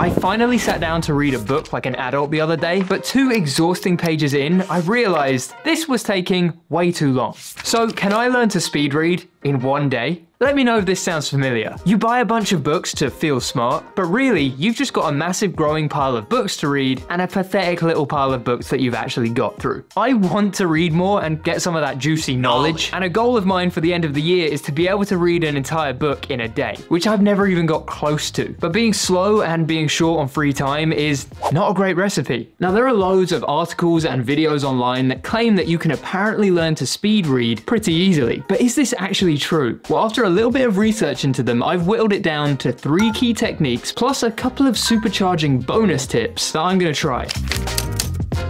I finally sat down to read a book like an adult the other day, but 2 exhausting pages in, I realized this was taking way too long. So can I learn to speed read in one day? Let me know if this sounds familiar. You buy a bunch of books to feel smart, but really, you've just got a massive growing pile of books to read and a pathetic little pile of books that you've actually got through. I want to read more and get some of that juicy knowledge, and a goal of mine for the end of the year is to be able to read an entire book in a day, which I've never even got close to. But being slow and being short on free time is not a great recipe. Now, there are loads of articles and videos online that claim that you can apparently learn to speed read pretty easily, but is this actually true? Well, after a little bit of research into them, I've whittled it down to 3 key techniques plus a couple of supercharging bonus tips that I'm gonna try.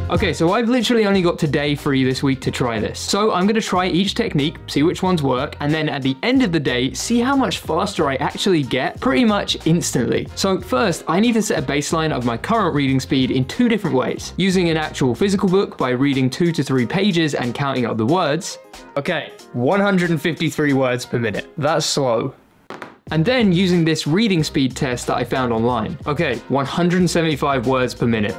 Okay, so I've literally only got today free this week to try this. So I'm gonna try each technique, see which ones work, and then at the end of the day, see how much faster I actually get pretty much instantly. So first, I need to set a baseline of my current reading speed in 2 different ways. Using an actual physical book by reading 2 to 3 pages and counting up the words. Okay, 153 words per minute. That's slow. And then using this reading speed test that I found online. Okay, 175 words per minute.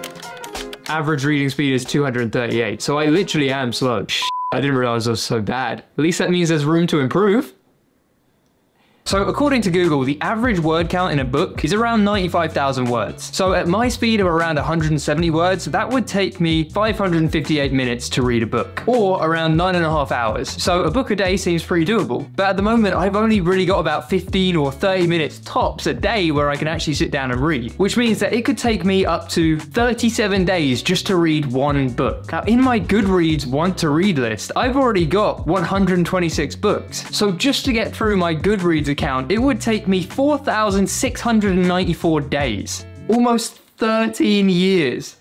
Average reading speed is 238, so I literally am slow. I didn't realize I was so bad. At least that means there's room to improve. So according to Google, the average word count in a book is around 95,000 words. So at my speed of around 170 words, that would take me 558 minutes to read a book, or around 9.5 hours. So a book a day seems pretty doable. But at the moment, I've only really got about 15 or 30 minutes tops a day where I can actually sit down and read, which means that it could take me up to 37 days just to read one book. Now, in my Goodreads want to read list, I've already got 126 books. So just to get through my Goodreads account, it would take me 4,694 days. Almost 13 years.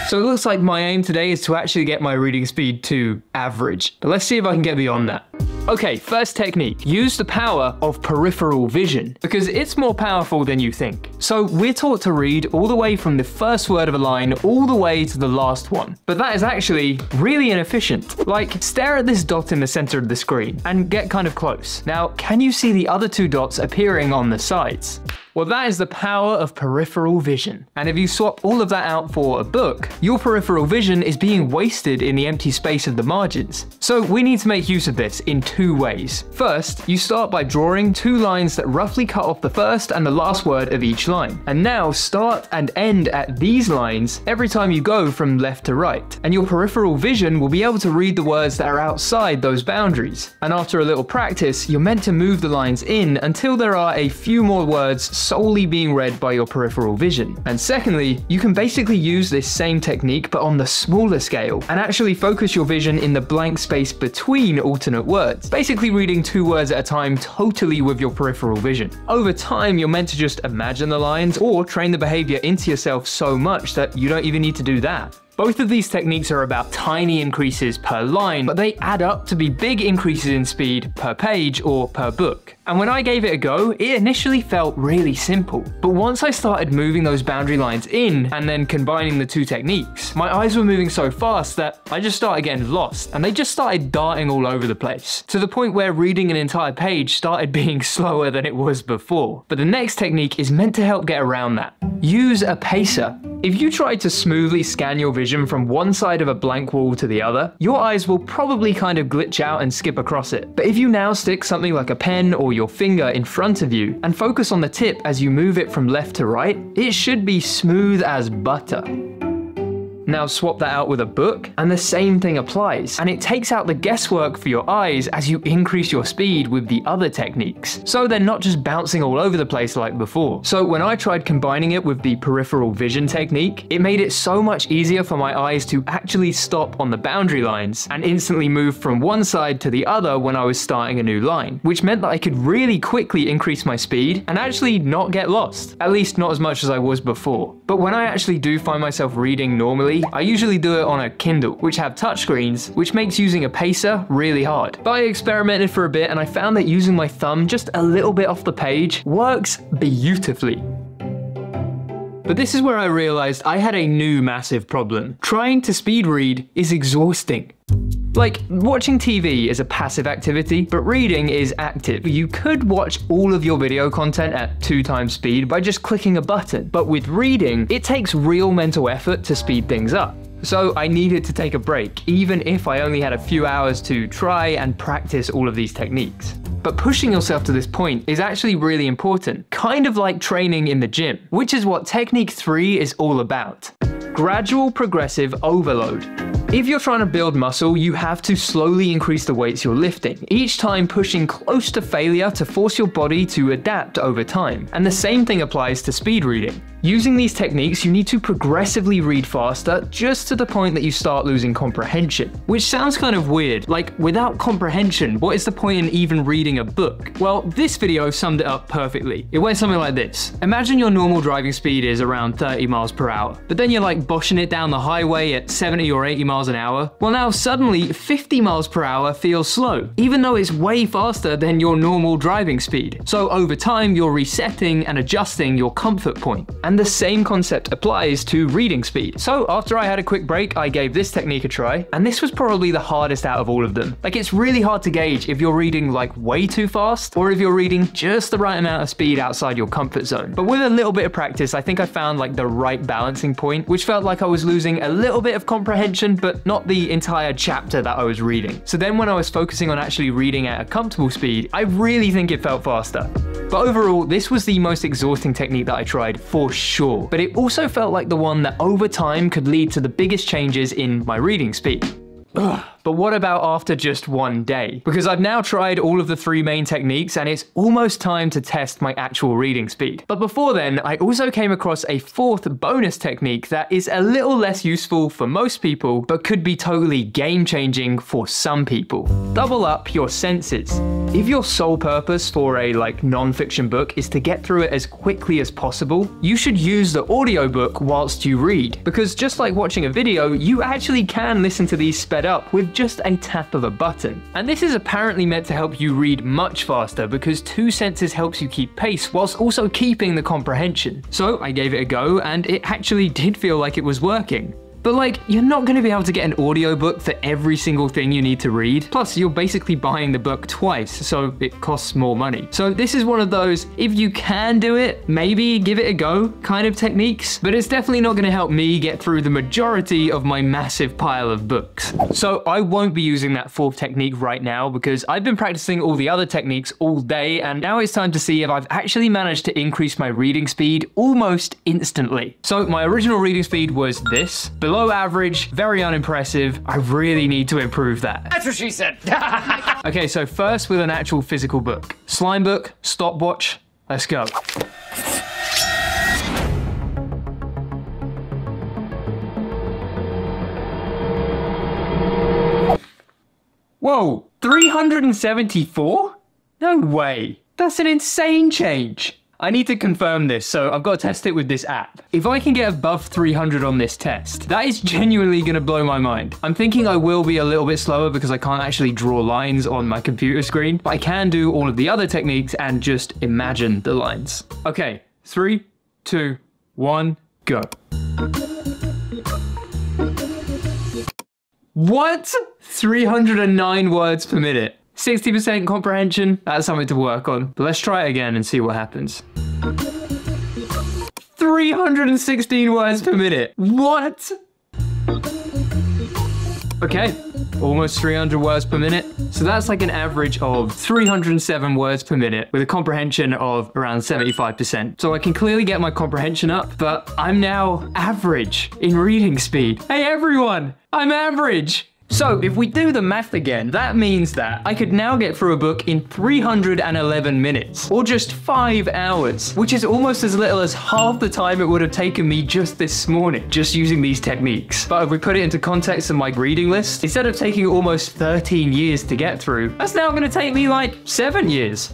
So it looks like my aim today is to actually get my reading speed to average. But let's see if I can get beyond that. Okay, first technique. Use the power of peripheral vision, because it's more powerful than you think. So we're taught to read all the way from the first word of a line all the way to the last one. But that is actually really inefficient. Like, stare at this dot in the center of the screen and get kind of close. Now, can you see the other 2 dots appearing on the sides? Well, that is the power of peripheral vision. And if you swap all of that out for a book, your peripheral vision is being wasted in the empty space of the margins. So we need to make use of this in 2 ways. First, you start by drawing 2 lines that roughly cut off the first and the last word of each line. And now start and end at these lines every time you go from left to right. And your peripheral vision will be able to read the words that are outside those boundaries. And after a little practice, you're meant to move the lines in until there are a few more words solely being read by your peripheral vision. And secondly, you can basically use this same technique but on the smaller scale and actually focus your vision in the blank space between alternate words, basically reading 2 words at a time totally with your peripheral vision. Over time, you're meant to just imagine the lines or train the behavior into yourself so much that you don't even need to do that. Both of these techniques are about tiny increases per line, but they add up to be big increases in speed per page or per book. And when I gave it a go, it initially felt really simple. But once I started moving those boundary lines in and then combining the 2 techniques, my eyes were moving so fast that I just started getting lost and they just started darting all over the place, to the point where reading an entire page started being slower than it was before. But the next technique is meant to help get around that. Use a pacer. If you try to smoothly scan your vision from one side of a blank wall to the other, your eyes will probably kind of glitch out and skip across it. But if you now stick something like a pen or your finger in front of you and focus on the tip as you move it from left to right, it should be smooth as butter. Now swap that out with a book, and the same thing applies, and it takes out the guesswork for your eyes as you increase your speed with the other techniques, so they're not just bouncing all over the place like before. So when I tried combining it with the peripheral vision technique, it made it so much easier for my eyes to actually stop on the boundary lines and instantly move from one side to the other when I was starting a new line, which meant that I could really quickly increase my speed and actually not get lost, at least not as much as I was before. But when I actually do find myself reading normally, I usually do it on a Kindle, which have touchscreens, which makes using a pacer really hard. But I experimented for a bit and I found that using my thumb just a little bit off the page works beautifully. But this is where I realized I had a new massive problem. Trying to speed read is exhausting. Like, watching TV is a passive activity, but reading is active. You could watch all of your video content at 2 times speed by just clicking a button, but with reading, it takes real mental effort to speed things up. So I needed to take a break, even if I only had a few hours to try and practice all of these techniques. But pushing yourself to this point is actually really important, kind of like training in the gym, which is what Technique 3 is all about. Gradual progressive overload. If you're trying to build muscle, you have to slowly increase the weights you're lifting, each time pushing close to failure to force your body to adapt over time. And the same thing applies to speed reading. Using these techniques, you need to progressively read faster just to the point that you start losing comprehension. Which sounds kind of weird, like without comprehension, what is the point in even reading a book? Well, this video summed it up perfectly. It went something like this. Imagine your normal driving speed is around 30 miles per hour, but then you're like boshing it down the highway at 70 or 80 miles an hour. Well, now suddenly 50 miles per hour feels slow, even though it's way faster than your normal driving speed. So over time, you're resetting and adjusting your comfort point. And the same concept applies to reading speed. So after I had a quick break, I gave this technique a try, and this was probably the hardest out of all of them. Like, it's really hard to gauge if you're reading like way too fast, or if you're reading just the right amount of speed outside your comfort zone. But with a little bit of practice, I think I found like the right balancing point, which felt like I was losing a little bit of comprehension, but not the entire chapter that I was reading. So then when I was focusing on actually reading at a comfortable speed, I really think it felt faster. But overall, this was the most exhausting technique that I tried for sure, but it also felt like the one that over time could lead to the biggest changes in my reading speed. Ugh. But what about after just one day? Because I've now tried all of the 3 main techniques and it's almost time to test my actual reading speed. But before then, I also came across a 4th bonus technique that is a little less useful for most people, but could be totally game-changing for some people. Double up your senses. If your sole purpose for a non-fiction book is to get through it as quickly as possible, you should use the audiobook whilst you read. Because just like watching a video, you actually can listen to these sped up with just a tap of a button. And this is apparently meant to help you read much faster because 2 senses helps you keep pace whilst also keeping the comprehension. So I gave it a go and it actually did feel like it was working. But you're not going to be able to get an audiobook for every single thing you need to read. Plus, you're basically buying the book twice, so it costs more money. So this is one of those, if you can do it, maybe give it a go kind of techniques, but it's definitely not going to help me get through the majority of my massive pile of books. So I won't be using that 4th technique right now because I've been practicing all the other techniques all day, and now it's time to see if I've actually managed to increase my reading speed almost instantly. So my original reading speed was this. Below average, very unimpressive. I really need to improve that. That's what she said. Okay, so first with an actual physical book. Slime book, stopwatch, let's go. Whoa, 374? No way. That's an insane change. I need to confirm this, so I've got to test it with this app. If I can get above 300 on this test, that is genuinely gonna blow my mind. I'm thinking I will be a little bit slower because I can't actually draw lines on my computer screen, but I can do all of the other techniques and just imagine the lines. Okay, 3, 2, 1, go. What? 309 words per minute. 60% comprehension, that's something to work on. But let's try it again and see what happens. 316 words per minute. What? Okay, almost 300 words per minute. So that's like an average of 307 words per minute with a comprehension of around 75%. So I can clearly get my comprehension up, but I'm now average in reading speed. Hey everyone, I'm average. So if we do the math again, that means that I could now get through a book in 311 minutes, or just 5 hours, which is almost as little as half the time it would have taken me just this morning, just using these techniques. But if we put it into context of my reading list, instead of taking almost 13 years to get through, that's now gonna take me like 7 years.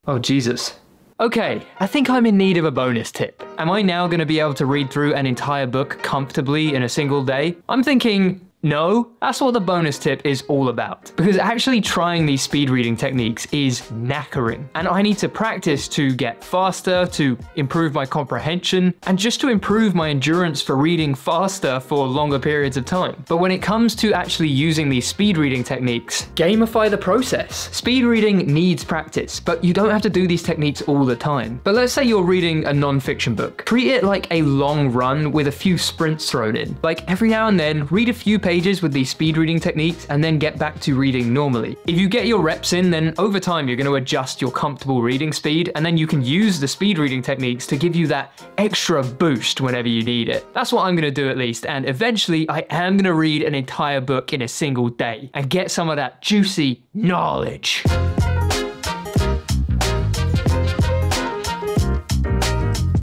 Oh, Jesus. Okay, I think I'm in need of a bonus tip. Am I now gonna be able to read through an entire book comfortably in a single day? I'm thinking No, that's what the bonus tip is all about. Because actually trying these speed reading techniques is knackering. And I need to practice to get faster, to improve my comprehension, and just to improve my endurance for reading faster for longer periods of time. But when it comes to actually using these speed reading techniques, gamify the process. Speed reading needs practice, but you don't have to do these techniques all the time. But let's say you're reading a non-fiction book. Treat it like a long run with a few sprints thrown in. Like every now and then, read a few pages with these speed reading techniques and then get back to reading normally. If you get your reps in, then over time you're going to adjust your comfortable reading speed, and then you can use the speed reading techniques to give you that extra boost whenever you need it. That's what I'm going to do at least, and eventually I am going to read an entire book in a single day and get some of that juicy knowledge.